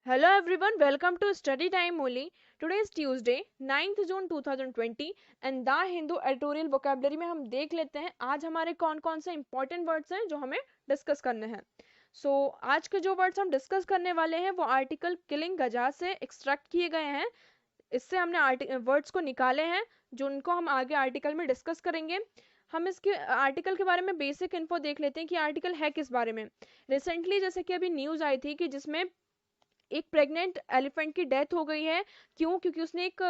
Hello everyone, welcome to Study Time only. Today is Tuesday, 9th June 2020 and the Hindu editorial vocabulary में हम देख लेते हैं आज हमारे कौन कौन से इंपॉर्टेंट वर्ड्स हैं जो हमें डिस्कस करने हैं। आज के जो वर्ड्स हम डिस्कस करने वाले हैं वो आर्टिकल किलिंग गजा से एक्सट्रैक्ट किए गए हैं। इससे हमने वर्ड्स को निकाले हैं जो उनको हम आगे आर्टिकल में डिस्कस करेंगे। हम इसके आर्टिकल के बारे में बेसिक इन्फो देख लेते हैं कि आर्टिकल है किस बारे में। रिसेंटली जैसे कि अभी न्यूज़ आई थी कि जिसमें एक प्रेग्नेंट एलिफेंट की डेथ हो गई है। क्यों? क्योंकि उसने एक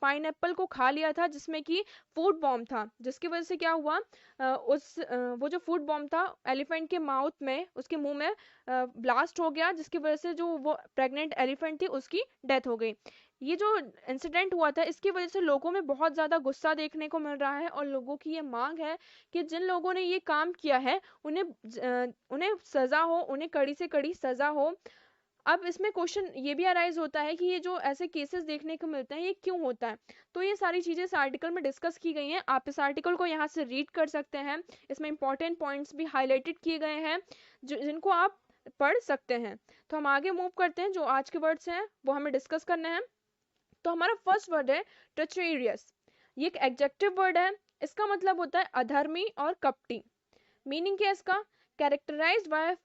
पाइनएप्पल को खा लिया था जिसमें कि फूड बॉम्ब था, जिसकी वजह से क्या हुआ, वो जो फूड बॉम्ब था एलिफेंट के माउथ में, उसके मुंह में ब्लास्ट हो गया, जिसकी वजह से जो वो प्रेग्नेंट एलिफेंट थी उसकी डेथ हो गई। ये जो इंसिडेंट हुआ था इसकी वजह से लोगों में बहुत ज़्यादा गुस्सा देखने को मिल रहा है और लोगों की ये मांग है कि जिन लोगों ने ये काम किया है उन्हें सज़ा हो, उन्हें कड़ी से कड़ी सज़ा हो। अब इसमें क्वेश्चन ये भी अराइज होता है कि ये जो ऐसे केसेस देखने को मिलते हैं ये क्यों होता है। तो ये सारी चीज़ें इस आर्टिकल में डिस्कस की गई हैं। आप इस आर्टिकल को यहाँ से रीड कर सकते हैं। इसमें इंपॉर्टेंट पॉइंट्स भी हाईलाइटेड किए गए हैं जिनको आप पढ़ सकते हैं। तो हम आगे मूव करते हैं। जो आज के वर्ड्स हैं वो हमें डिस्कस करने हैं। तो हमारा फर्स्ट वर्ड है ट्रेचेरियस। ये एक एडजेक्टिव वर्ड है। इसका मतलब होता है अधर्मी और कपटी। मीनिंग क्या है इसका? Characterised by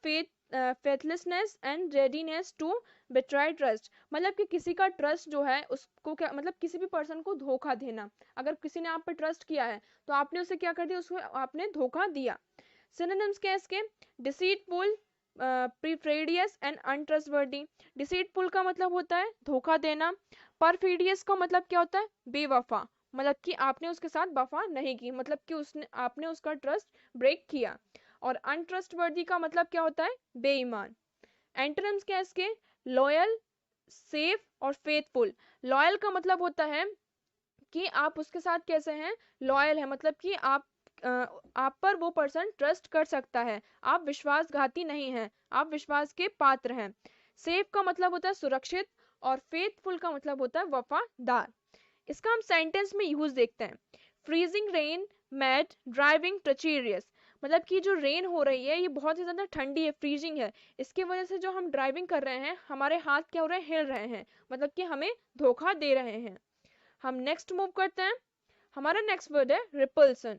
faithlessness and readiness to betray trust. मतलब कि किसी का ट्रस्ट जो है उसको क्या मतलब, किसी भी पर्सन को धोखा देना। अगर किसी ने आप पर ट्रस्ट किया है तो आपने उसे क्या कर दिया, उसको आपने धोखा दिया। सिनोनिम्स क्या है इसके? Deceitful, perfidious and untrustworthy. Deceitful का मतलब होता है धोखा देना। परफिडियस का मतलब क्या होता है? बेवफा। मतलब कि आपने उसके साथ वफा नहीं की, मतलब कि उसने आपने उसका ट्रस्ट ब्रेक किया। और अनट्रस्टवर्दी का मतलब क्या होता है? बेईमान। एंटोनिम्स क्या है इसके? लॉयल, सेफ और फेथफुल। लॉयल का मतलब होता है कि आप उसके साथ कैसे हैं, लॉयल है, मतलब कि आप पर वो पर्सन ट्रस्ट कर सकता है, आप विश्वासघाती नहीं हैं, आप विश्वास के पात्र हैं। सेफ का मतलब होता है सुरक्षित और फेथफुल का मतलब होता है वफादार। इसका हम सेंटेंस में यूज देखते हैं। Freezing rain made driving treacherous. मतलब कि जो रेन हो रही है ये बहुत ही ज़्यादा ठंडी है, फ्रीजिंग है। इसकी वजह से जो हम ड्राइविंग कर रहे हैं हमारे हाथ क्या हो रहे हैं, हिल रहे हैं, मतलब कि हमें धोखा दे रहे हैं। हम नेक्स्ट मूव करते हैं। हमारा नेक्स्ट वर्ड है रिपल्सन।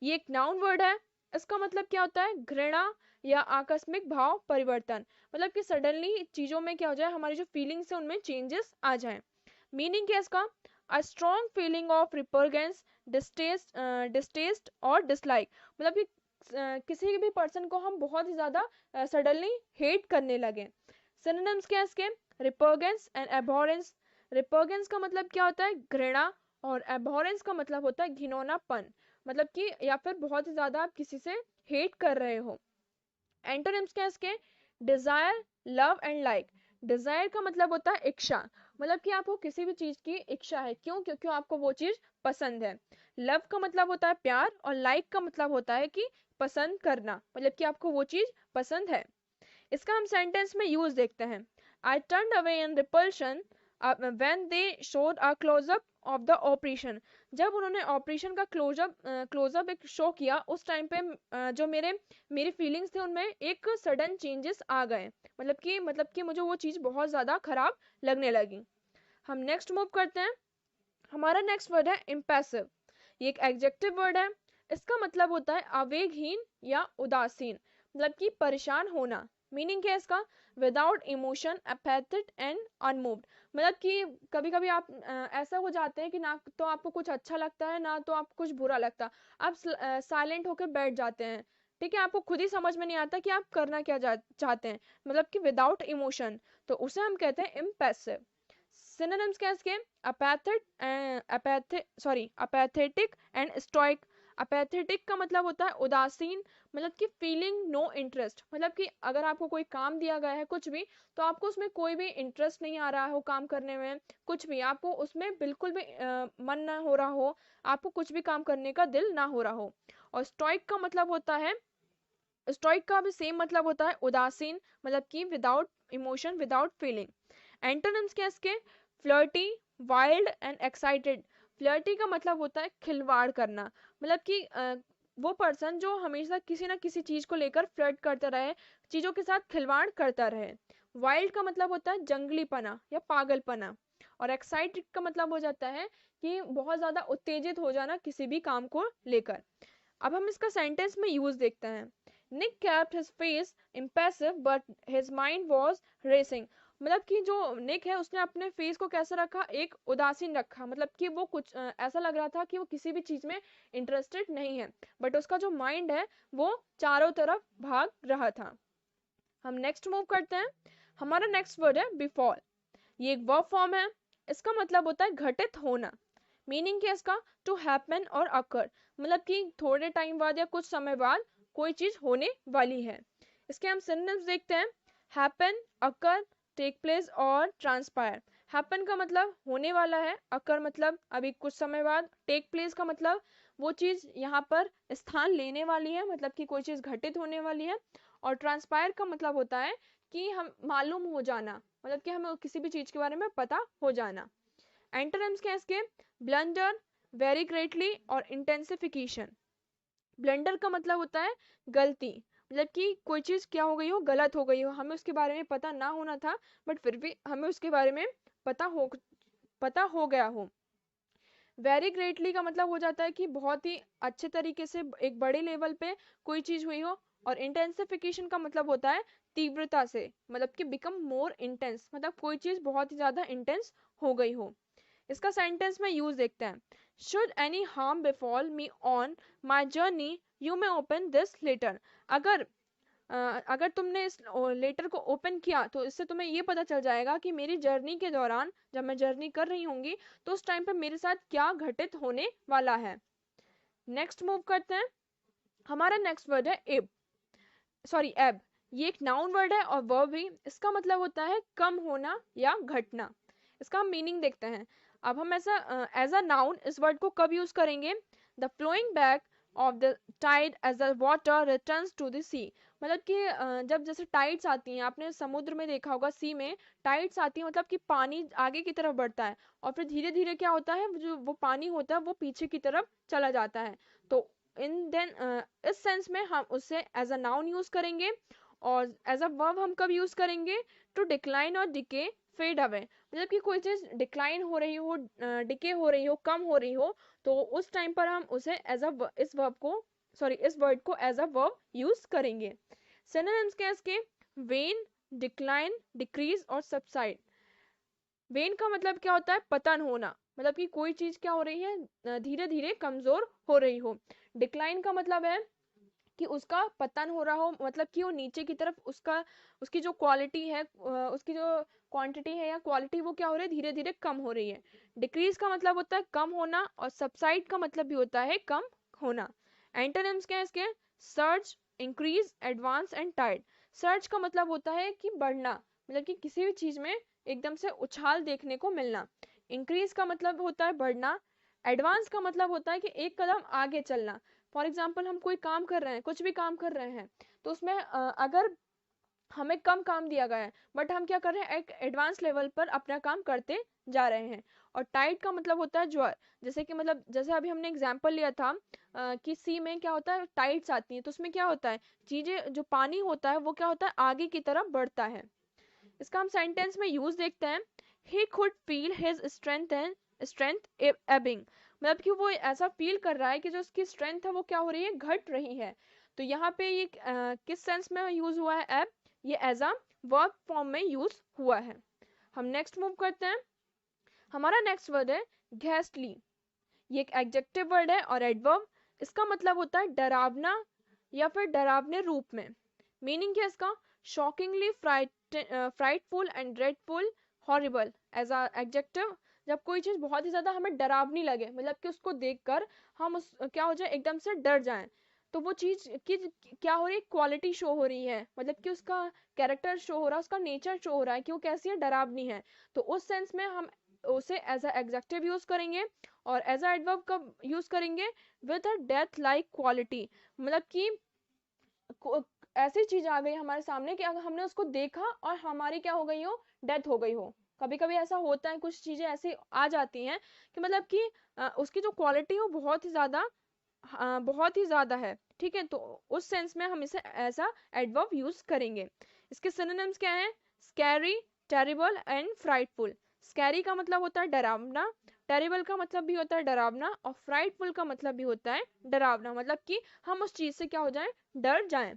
ये एक नाउन वर्ड है। इसका मतलब क्या होता है? घृणा या आकस्मिक भाव परिवर्तन। मतलब कि सडनली चीज़ों में क्या हो जाए, हमारी जो फीलिंग्स है उनमें चेंजेस आ जाएं। मीनिंग क्या है इसका? A strong feeling of repugnance, distaste और डिसलाइक। मतलब कि किसी भी पर्सन को हम बहुत ही ज़्यादा सडनली हेट करने लगे। सिनोनिम्स क्या है इसके? रिपल्गेंस एंड एबहॉरेंस। रिपल्गेंस का मतलब क्या होता है? घृणा। और एबहॉरेंस का मतलब होता है घिनौनापन, मतलब कि या फिर बहुत ही ज़्यादा आप किसी से हेट कर रहे हो। एंटोनिम्स क्या है इसके? Desire, love and like. Desire का मतलब होता है इच्छा, मतलब कि आपको किसी भी चीज की इच्छा है। क्यों? क्योंकि आपको वो चीज पसंद है। लव का मतलब होता है प्यार और लाइक का मतलब होता है कि पसंद करना, मतलब कि आपको वो चीज पसंद है। इसका हम सेंटेंस में यूज देखते हैं। I turn away in repulsion when they showed a closeup of the operation. जब उन्होंने ऑपरेशन का क्लोजअप एक शो किया उस टाइम पे जो मेरी फीलिंग्स थे उनमें एक सडन चेंजेस आ गए, मतलब कि मुझे वो चीज़ बहुत ज़्यादा खराब लगने लगी। हम नेक्स्ट मूव करते हैं। हमारा नेक्स्ट वर्ड है इम्पैसिव। ये एक एडजेक्टिव वर्ड है। इसका मतलब होता है आवेगहीन या उदासीन, मतलब कि परेशान होना। मीनिंग क्या है इसका? Without emotion, apathetic and unmoved. मतलब कि कभी कभी आप ऐसा हो जाते हैं कि ना तो आपको कुछ अच्छा लगता है ना तो आपको कुछ बुरा लगता, आप साइलेंट होकर बैठ जाते हैं। ठीक है, आपको खुद ही समझ में नहीं आता कि आप करना क्या चाहते हैं, मतलब कि विदाउट इमोशन। तो उसे हम कहते हैं इम्पैसिव। सिनोनिम्स क्या है इसके? Apathetic and stoic. अपैथेटिक का मतलब होता है उदासीन, मतलब कि फीलिंग नो इंटरेस्ट। मतलब कि अगर आपको कोई काम दिया गया है कुछ भी, तो आपको उसमें कोई भी इंटरेस्ट नहीं आ रहा हो काम करने में, कुछ भी आपको उसमें बिल्कुल भी मन ना हो रहा हो, आपको कुछ भी काम करने का दिल ना हो रहा हो। और स्टोइक का मतलब होता है, स्टोइक का भी सेम मतलब होता है उदासीन, मतलब कि without emotion, without feeling. Antonyms क्या है इसके? Flirty, wild and excited. Flirty का मतलब होता है खिलवाड़ करना, मतलब कि वो पर्सन जो हमेशा किसी ना किसी चीज को लेकर फ्लर्ट करता रहे, चीजों के साथ खिलवाड़ करता रहे। वाइल्ड का मतलब होता है जंगलीपना या पागलपना, और एक्साइटेड का मतलब हो जाता है कि बहुत ज्यादा उत्तेजित हो जाना किसी भी काम को लेकर। अब हम इसका सेंटेंस में यूज देखते हैं। निक kept his face impassive but his mind was racing। मतलब कि जो निक है उसने अपने फेस को कैसे रखा, एक उदासीन रखा, मतलब कि वो कुछ ऐसा लग रहा था कि वो किसी भी चीज में इंटरेस्टेड नहीं है, बट उसका जो माइंड है वो चारों तरफ भाग रहा था। हम नेक्स्ट मूव करते हैं। हमारा नेक्स्ट वर्ड है बिफॉल। ये एक वर्ब फॉर्म है। इसका मतलब होता है घटित होना। मीनिंग क्या है इसका, टू हैपन और अकर, मतलब कि थोड़े टाइम बाद या कुछ समय बाद कोई चीज होने वाली है। इसके हम सिनोनिम्स देखते हैं। हैपन, अकर, टेक प्लेस और ट्रांसपायर। हैपन का मतलब होने वाला है, अकर मतलब अभी कुछ समय बाद, टेक प्लेस का मतलब वो चीज यहाँ पर स्थान लेने वाली है, मतलब कि कोई चीज घटित होने वाली है, और ट्रांसपायर का मतलब होता है कि हम मालूम हो जाना, मतलब कि हमें किसी भी चीज के बारे में पता हो जाना। एंटोनिम्स क्या है इसके, ब्लंडर, वेरी ग्रेटली और इंटेंसिफिकेशन। ब्लंडर का मतलब होता है गलती, मतलब कि कोई चीज क्या हो गई हो, गलत हो गई हो, हमें उसके बारे में पता ना होना था बट फिर भी हमें उसके बारे में पता हो गया हो। वेरी ग्रेटली का मतलब हो जाता है कि बहुत ही अच्छे तरीके से एक बड़े लेवल पे कोई चीज हुई हो, और इंटेंसिफिकेशन का मतलब होता है तीव्रता से, मतलब कि बिकम मोर इंटेंस, मतलब कोई चीज बहुत ही ज्यादा इंटेंस हो गई हो। इसका सेंटेंस में यूज देखते हैं। Should any harm befall me on my journey you may open this letter. अगर अगर तुमने इस लेटर को ओपन किया तो इससे तुम्हें ये पता चल जाएगा कि मेरी जर्नी के दौरान, जब मैं जर्नी कर रही होंगी, तो उस टाइम पे मेरे साथ क्या घटित होने वाला है। नेक्स्ट मूव करते हैं। हमारा नेक्स्ट वर्ड है एब, सॉरी एब। ये एक नाउन वर्ड है और वर्ब भी। इसका मतलब होता है कम होना या घटना। इसका हम मीनिंग देखते हैं। अब हम ऐसा एज अ नाउन इस वर्ड को कब यूज करेंगे, the flowing back of the tide as the water returns to the sea. मतलब कि जब जैसे टाइड्स आती हैं, आपने समुद्र में देखा होगा, सी में टाइड्स आती है, मतलब कि पानी आगे की तरफ बढ़ता है और फिर धीरे धीरे क्या होता है, जो वो पानी होता है वो पीछे की तरफ चला जाता है। तो इन देन इस सेंस में हम उसे एज अ नाउन यूज करेंगे। और एज अ वर्ब हम कब यूज करेंगे, टू डिक्लाइन और डिके, फेड अवे। मतलब कि कोई चीज डिक्लाइन हो रही हो, डिके हो रही हो, कम हो रही हो, तो उस टाइम पर हम उसे एज अ इस वर्ब को, सॉरी इस वर्ड को एज अ वर्ब यूज करेंगे। सिनोनिम्स क्या है इसके, वेन, डिक्लाइन, डिक्रीज और सबसाइड। वेन का मतलब क्या होता है, पतन होना, मतलब कि कोई चीज क्या हो रही है, धीरे धीरे कमजोर हो रही हो। डिक्लाइन का मतलब है कि उसका पतन हो रहा हो, मतलब कि वो नीचे की तरफ, उसका उसकी जो क्वालिटी है, उसकी जो क्वांटिटी है या क्वालिटी, वो क्या हो रही है, धीरे धीरे कम हो रही है। डिक्रीज का मतलब होता है कम होना, और सबसाइड का मतलब भी होता है कम होना। एंटोनिम्स क्या है इसके, surge, increase, advance and tide. Surge का मतलब होता है कि बढ़ना, मतलब कि किसी भी चीज में एकदम से उछाल देखने को मिलना। इंक्रीज का मतलब होता है बढ़ना। एडवांस का मतलब होता है कि एक कदम आगे चलना। फॉर एग्जाम्पल हम कोई काम कर रहे हैं, कुछ भी काम कर रहे हैं, तो उसमें अगर हमें कम काम दिया गया है बट हम क्या कर रहे हैं, एक एडवांस लेवल पर अपना काम करते जा रहे हैं। और टाइट का मतलब होता है ज्वर, जैसे कि मतलब जैसे अभी हमने एग्जांपल लिया था कि सी में क्या होता है, टाइड्स आती हैं, तो उसमें क्या होता है, चीजें जो पानी होता है वो क्या होता है, आगे की तरफ बढ़ता है। इसका हम सेंटेंस में यूज देखते हैं। He could feel his strength Ebbing. मतलब कि वो ऐसा फील कर रहा है कि जो उसकी स्ट्रेंथ है वो क्या हो रही है, घट रही है। तो यहाँ पे ये किस सेंस में यूज हुआ है एब, ये एज अ वर्ब फॉर्म में यूज हुआ है। हम नेक्स्ट मूव करते हैं। हमारा नेक्स्ट वर्ड है घैस्टली। ये एक एडजेक्टिव वर्ड है और एडवर्ब। इसका मतलब होता है डरावना या फिर डरावने रूप में। मीनिंग क्या है इसका, shockingly frightful and dreadful, horrible. As a adjective, जब कोई चीज बहुत ही ज्यादा हमें डरावनी लगे, मतलब कि उसको देखकर हम उस क्या हो जाए, एकदम से डर जाएं, तो वो चीज की क्या हो रही है, क्वालिटी शो हो रही है, मतलब कि उसका कैरेक्टर शो हो रहा है, उसका नेचर शो हो रहा है कि वो कैसी है, डरावनी है। तो उस सेंस में हम उसे एज अ एडजेक्टिव यूज करेंगे। और एज अ एडवर्ब कब यूज करेंगे, with a death like quality. मतलब कि ऐसी चीज आ गई हमारे सामने कि अगर हमने उसको देखा और हमारी क्या हो गई हो, डेथ हो गई हो। कभी कभी ऐसा होता है, कुछ चीजें ऐसी आ जाती हैं कि मतलब कि उसकी जो क्वालिटी हो बहुत ही ज्यादा है, ठीक है, तो उस सेंस में हम इसे ऐसा एडवर्ब यूज करेंगे। इसके सिनोनिम्स क्या है, scary, terrible and frightful. Scary का मतलब होता है डरावना, टेरिबल का मतलब भी होता है डरावना, और फ्राइटफुल का मतलब भी होता है डरावना, मतलब कि हम उस चीज से क्या हो जाए, डर जाएं।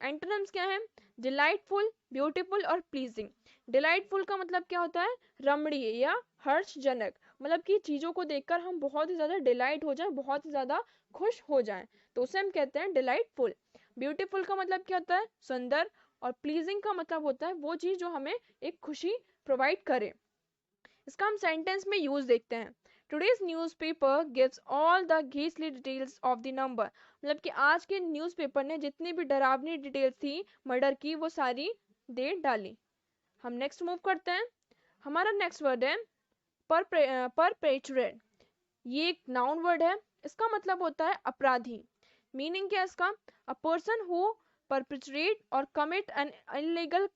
एंटोनिम्स क्या है? डिलाइटफुल, ब्यूटीफुल और प्लीजिंग। डिलाइटफुल का मतलब क्या होता है? रमणीय या हर्षजनक, मतलब कि चीजों को देखकर हम बहुत ही ज्यादा डिलाइट हो जाए, बहुत ही ज्यादा खुश हो जाएं, तो उसे हम कहते हैं डिलाइटफुल। ब्यूटीफुल का मतलब क्या होता है? सुंदर। और प्लीजिंग का मतलब होता है वो चीज जो हमें एक खुशी प्रोवाइड करे। इसका हम सेंटेंस में यूज देखते हैं। Today's newspaper gives all the grisly details of the number, मतलब कि आज के न्यूज़पेपर ने जितनी भी डरावनी डिटेल्स थी मर्डर की वो सारी दे डाली। हम नेक्स्ट मूव करते हैं। हमारा नेक्स्ट वर्ड है परपेचुएट। ये एक नाउन वर्ड है। इसका मतलब होता है अपराधी। मीनिंग क्या है इसका? अ पर्सन हु परपेचुएट और कमिट एन इलीगल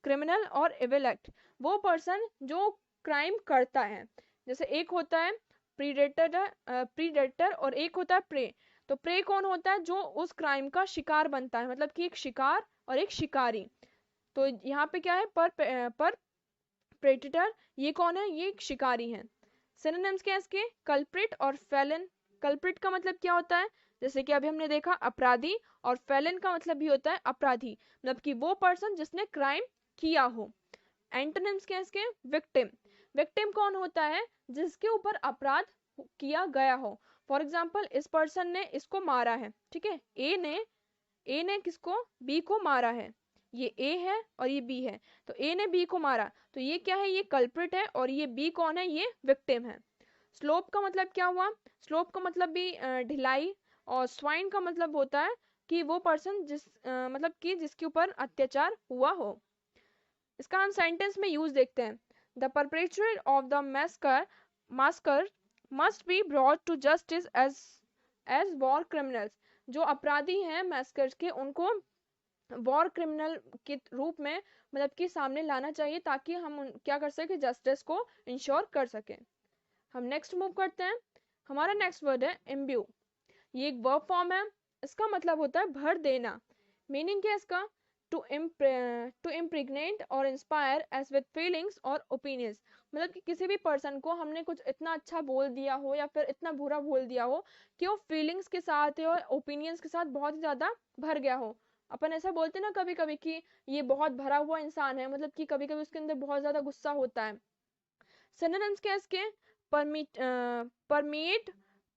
क्रिमिनल और इविल एक्ट। वो पर्सन जो क्राइम करता है। जैसे एक होता है प्रीडेटर और एक होता है प्रे। तो प्रे कौन होता है? जो उस क्राइम का शिकार बनता है, मतलब कि एक शिकार और एक शिकारी। तो यहाँ पे क्या है? पर प्रेडेटर ये कौन है? ये एक शिकारी है। सिनोनिम्स क्या है इसके? कल्प्रिट और फेलन। कल्प्रिट का मतलब क्या होता है? जैसे कि अभी हमने देखा अपराधी, और फेलन का मतलब भी होता है अपराधी, मतलब कि वो पर्सन जिसने क्राइम किया हो। एंटोनिम्स क्या है इसके? विक्टिम। विक्टिम कौन होता है? जिसके ऊपर अपराध किया गया हो। फॉर एग्जाम्पल इस पर्सन ने इसको मारा है, ठीक है, ए ने किसको? बी को मारा है। ये ए है और ये बी है, तो ए ने बी को मारा, तो ये क्या है? ये कल्प्रिट है, और ये बी कौन है? ये विक्टिम है। स्लोप का मतलब क्या हुआ? स्लोप का मतलब भी ढिलाई, और स्वाइन का मतलब होता है कि वो पर्सन मतलब कि जिसके ऊपर अत्याचार हुआ हो। इसका हम सेंटेंस में यूज देखते हैं। The perpetrator of the massacre must be brought to justice as war criminals. जो अपराधी हैं मैस्कर के, उनको वॉर क्रिमिनल के रूप में मतलब कि सामने लाना चाहिए, ताकि हम क्या कर सके? जस्टिस को इंश्योर कर सके। हम नेक्स्ट मूव करते हैं। हमारा नेक्स्ट वर्ड है इम्ब्यू। ये एक वर्ब फॉर्म है। इसका मतलब होता है भर देना। मीनिंग क्या है इसका? टू इम्प्रेग्नेट और इंस्पायर एज विद फीलिंग्स और ओपिनियंस, मतलब कि किसी भी पर्सन को हमने कुछ इतना अच्छा बोल दिया हो या फिर इतना बुरा बोल दिया हो कि वो फीलिंग्स के साथ और ओपिनियंस के साथ बहुत ही ज्यादा भर गया हो। अपन ऐसा बोलते ना कभी कभी कि ये बहुत भरा हुआ इंसान है, मतलब कि कभी कभी उसके अंदर बहुत ज्यादा गुस्सा होता है। सिनोनिम्स क्या है इसके? Permeate,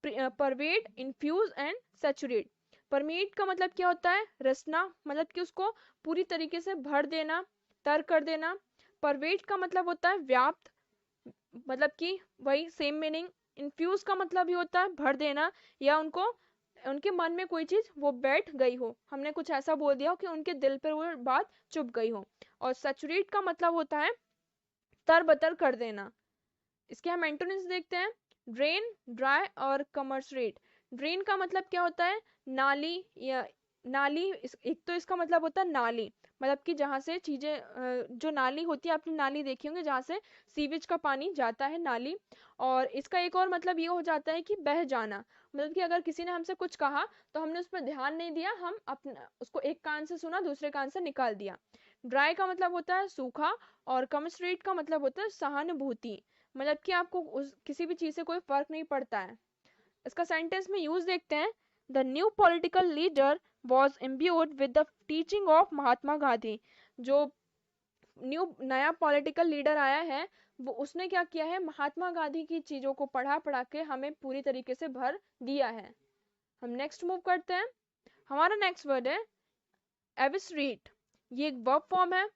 pervade, infuse and saturate. Permeate का मतलब क्या होता है? रसना, मतलब कि उसको पूरी तरीके से भर देना, तर कर देना। परवेट का मतलब होता है व्याप्त, मतलब कि वही सेम मीनिंग। इन्फ्यूज का मतलब ही होता है भर देना, या उनको उनके मन में कोई चीज वो बैठ गई हो, हमने कुछ ऐसा बोल दिया हो कि उनके दिल पर वो बात चुभ गई हो। और सैचुरेट का मतलब होता है तरबतर कर देना। इसके हम एंटोनिम्स देखते हैं। ड्रेन, ड्राई और कमर्सरेट। ड्रेन का मतलब क्या होता है? नाली, या नाली एक तो इसका मतलब होता है नाली, मतलब कि जहाँ से चीजें जो नाली होती है, आपने नाली देखी होंगे जहाँ से सीवेज का पानी जाता है, नाली। और इसका एक और मतलब ये हो जाता है कि बह जाना, मतलब कि अगर किसी ने हमसे कुछ कहा तो हमने उस पर ध्यान नहीं दिया, हम अपना उसको एक कान से सुना दूसरे कान से निकाल दिया। ड्राई का मतलब होता है सूखा, और कमर्सरेट का मतलब होता है सहानुभूति, मतलब कि आपको उस किसी भी चीज से कोई फर्क नहीं पड़ता है। इसका सेंटेंस में यूज देखते हैं। The new political leader was imbued with the teaching of Mahatma Gandhi. जो नया पॉलिटिकल लीडर आया है, वो उसने क्या किया है? महात्मा गांधी की चीजों को पढ़ा पढ़ा के हमें पूरी तरीके से भर दिया है। हम नेक्स्ट मूव करते हैं। हमारा नेक्स्ट वर्ड है एविसरेट। ये एक वर्ब फॉर्म है।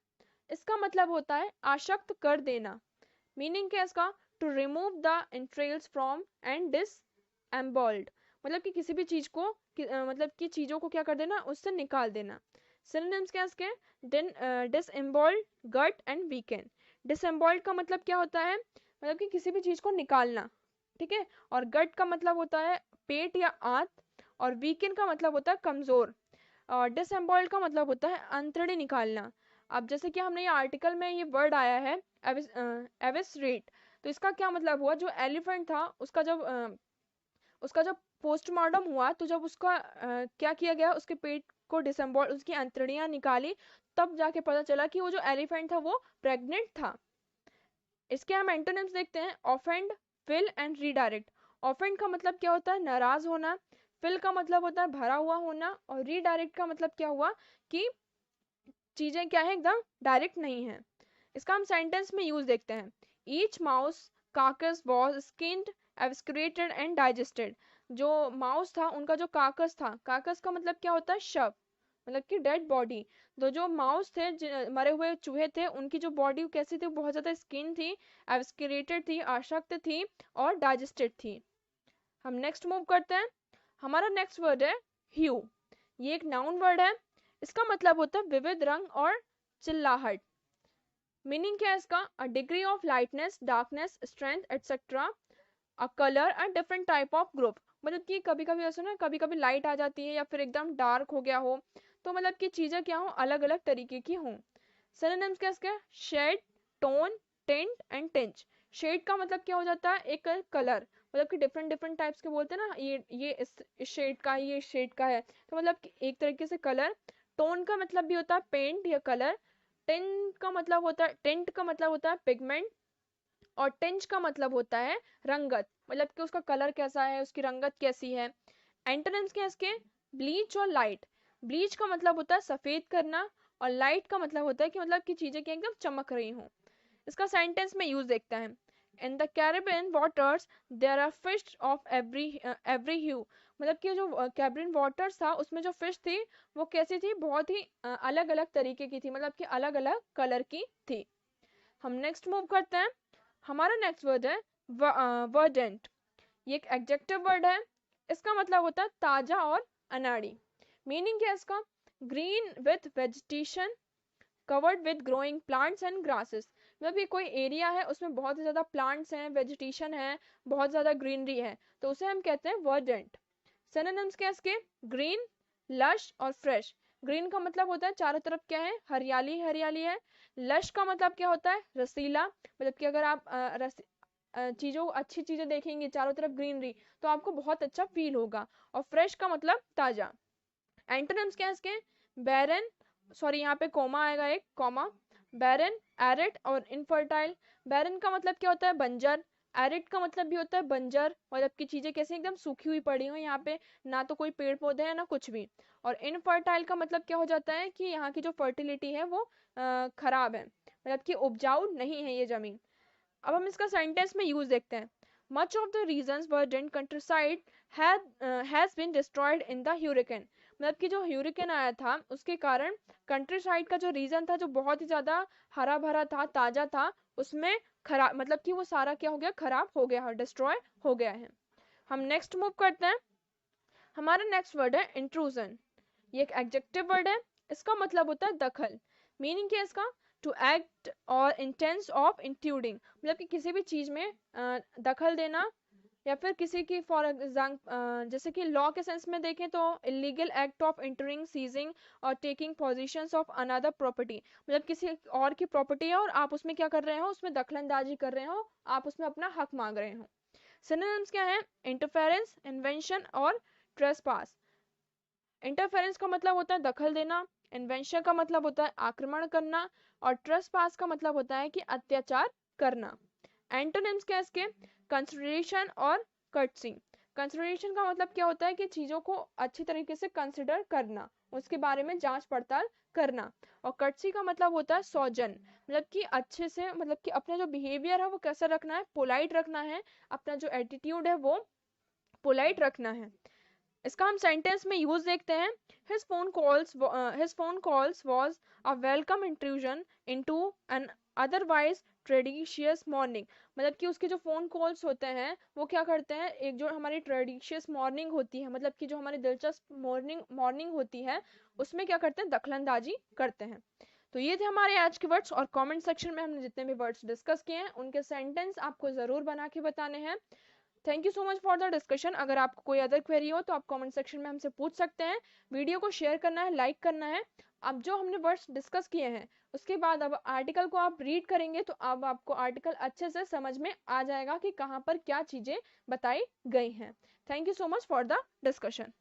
इसका मतलब होता है आशक्त कर देना। मीनिंग क्या है इसका? To remove the entrails from and disembowelled, मतलब कि किसी भी चीज को मतलब कि चीजों को क्या कर देना? उससे निकाल देना। सिनोनिम्स क्या है इसके? डिसएम्बॉल्ड, गट एंड वीकेंड। डिसएम्बॉल्ड का मतलब क्या होता है? मतलब कि किसी भी चीज को निकालना, ठीक है। और गट का मतलब होता है पेट या आंत, और वीकेंड का मतलब होता है कमजोर। और डिसएम्बॉल्ड का मतलब होता है अंतड़ी निकालना। अब जैसे कि हमने ये आर्टिकल में ये वर्ड आया है एविसरेट, तो इसका क्या मतलब हुआ? जो एलिफेंट था उसका जब पोस्टमार्टम हुआ, तो जब उसका क्या किया गया? उसके पेट को डिसम्बॉल्ड, उसकी अंतड़ियां निकाली, तब जाके पता चला कि वो जो एलिफेंट था वो प्रेग्नेंट था। इसके हम एंटोनिम्स देखते हैं, offend, fill and redirect. Offend का मतलब क्या होता है, नाराज होना। फिल का मतलब होता है भरा हुआ होना। और रीडायरेक्ट का मतलब क्या हुआ कि चीजें क्या है, एकदम डायरेक्ट नहीं है। इसका हम सेंटेंस में यूज देखते हैं, each mouse carcass was skinned, eviscerated and digested. जो माउस था उनका जो कार्कस था, कार्कस का मतलब क्या होता है, शव, मतलब कि डेड बॉडी। तो जो माउस थे, मरे हुए चूहे थे, उनकी जो बॉडी कैसी थी, बहुत ज्यादा स्किन थी, एब्सक्रेटेड थी, आशक्त थी और डाइजेस्टेड थी। हम नेक्स्ट मूव करते हैं। हमारा नेक्स्ट वर्ड है ह्यू। ये एक नाउन वर्ड है। इसका मतलब होता है विविध रंग और चिल्लाहट। मीनिंग क्या है इसका, a degree of lightness, darkness, strength etcetera, a colour a different type of group. मतलब कि कभी कभी ऐसा ना, कभी कभी लाइट आ जाती है या फिर एकदम डार्क हो गया हो, तो मतलब कि चीजें क्या हो, अलग अलग तरीके की हों। सिनोनिम्स क्या इसके, shade, tone, tint and tinge. Shade का मतलब क्या हो जाता है, एक कलर, मतलब कि डिफरेंट डिफरेंट टाइप्स के बोलते हैं ना, ये इस शेड का, ये शेड का है, तो मतलब कि एक तरीके से कलर। टोन का मतलब भी होता है पेंट या कलर। टिंट का मतलब होता है पिगमेंट। और टिंच का मतलब होता है रंगत, मतलब कि उसका कलर कैसा है, उसकी रंगत कैसी है। एंटोनिम्स क्या है इसके, ब्लीच और लाइट। ब्लीच का मतलब होता है सफेद करना, और लाइट का मतलब होता है कि मतलब कि चीजें क्या एकदम चमक रही हों। इसका सेंटेंस में यूज देखते हैं, in the Caribbean waters there are fish of every hue. मतलब कि जो कैरिबियन वाटर्स था, उसमें जो फिश थी वो कैसी थी, बहुत ही अलग अलग तरीके की थी, मतलब कि अलग अलग कलर की थी। हम नेक्स्ट मूव करते हैं। हमारा नेक्स्ट वर्ड है वर्डेंट। ये एक एडजेक्टिव वर्ड है। इसका मतलब होता है ताजा और अनाड़ी। मीनिंग क्या है इसका, green with vegetation, covered with growing plants and grasses. मतलब ये कोई एरिया है, उसमें बहुत ही ज्यादा प्लांट्स हैं, वेजिटेशन है, बहुत ज्यादा ग्रीनरी है, तो उसे हम कहते हैं वर्डेंट। सिनोनिम्स क्या है इसके, ग्रीन, लश और फ्रेश। ग्रीन का मतलब होता है चारों तरफ क्या है, हरियाली हरियाली है। लश का मतलब क्या होता है, रसीला, मतलब कि अगर आप चीजों अच्छी चीजें देखेंगे, चारों तरफ ग्रीनरी, तो आपको बहुत अच्छा फील होगा। और फ्रेश का मतलब ताजा। एंटोनिम्स क्या है इसके, बैरन, सॉरी यहाँ पे कोमा आएगा, एक कॉमा, बैरन, एरिड और इनफर्टाइल। बैरन का मतलब क्या होता है, बंजर। एरिड का मतलब भी होता है बंजर, मतलब की चीजें कैसे एकदम सूखी हुई पड़ी हो, यहाँ पे ना तो कोई पेड़ पौधे हैं ना कुछ भी। और इनफर्टाइल का मतलब क्या हो जाता है कि यहाँ की जो फर्टिलिटी है वो खराब है, मतलब कि उपजाऊ नहीं है ये जमीन। अब हम इसका सेंटेंस में यूज देखते हैं, much of the region's verdant countryside has been destroyed in the hurricane. मतलब कि जो ह्यूरिकेन आया था उसके कारण कंट्री साइड का जो रीजन था, जो बहुत ही ज्यादा हरा भरा था, ताजा था, उसमें खराब, मतलब कि वो सारा क्या हो गया, खराब हो गया है, डिस्ट्रॉय हो गया है। हम नेक्स्ट मूव करते हैं। हमारा नेक्स्ट वर्ड है इंट्रूजन। ये एक एडजेक्टिव वर्ड है। इसका मतलब होता है दखल। मीनिंग क्या है इसका, टू एक्ट और इंटेंस ऑफ इंट्रूडिंग, मतलब कि किसी भी चीज में दखल देना, या फिर किसी की फॉर एग्जाम्पल जैसे कि लॉ के सेंस में देखें तो illegal act of entering, seizing और taking possessions of another property. मतलब किसी और की प्रॉपर्टी है और आप उसमें क्या कर रहे हो, उसमें दखलंदाजी कर रहे हो, आप उसमें अपना हक मांग रहे हो। सिनोनिम्स क्या है, इंटरफेरेंस, इन्वेंशन और ट्रेसपास। इंटरफेरेंस का मतलब होता है दखल देना, इन्वेंशन का मतलब होता है आक्रमण करना, और ट्रेसपास का मतलब होता है कि अत्याचार करना। एंटोनिम्स क्या है इसके, कंसिडरेशन और कर्टसी। कंसिडरेशन का मतलब क्या होता है कि चीजों को अच्छी तरीके से कंसिडर करना, उसके बारे में जांच पड़ताल करना। और कर्टसी का मतलब होता है सौजन, मतलब कि अच्छे से, मतलब कि अपना जो बिहेवियर है वो कैसा रखना है, पोलाइट रखना है, अपना जो एटीट्यूड है वो पोलाइट रखना है। इसका हम सेंटेंस में यूज देखते हैं, his phone calls was a welcome intrusion into an otherwise ट्रेडिशियस मॉर्निंग। मतलब कि उसके जो फोन कॉल्स होते हैं वो क्या करते हैं, एक जो हमारी ट्रेडिशियस मॉर्निंग होती है, मतलब कि जो हमारी दिलचस्प मॉर्निंग मॉर्निंग होती है, उसमें क्या करते हैं, दखलंदाजी करते हैं। तो ये थे हमारे आज के वर्ड्स, और कमेंट सेक्शन में हमने जितने भी वर्ड्स डिस्कस किए हैं उनके सेंटेंस आपको जरूर बना के बताने हैं। Thank you so much for the discussion. अगर आपको कोई अदर क्वेरी हो तो आप कमेंट सेक्शन में हमसे पूछ सकते हैं। वीडियो को शेयर करना है, लाइक करना है। अब जो हमने वर्ड्स डिस्कस किए हैं उसके बाद अब आर्टिकल को आप रीड करेंगे तो अब आपको आर्टिकल अच्छे से समझ में आ जाएगा कि कहाँ पर क्या चीजें बताई गई हैं। Thank you so much for the discussion.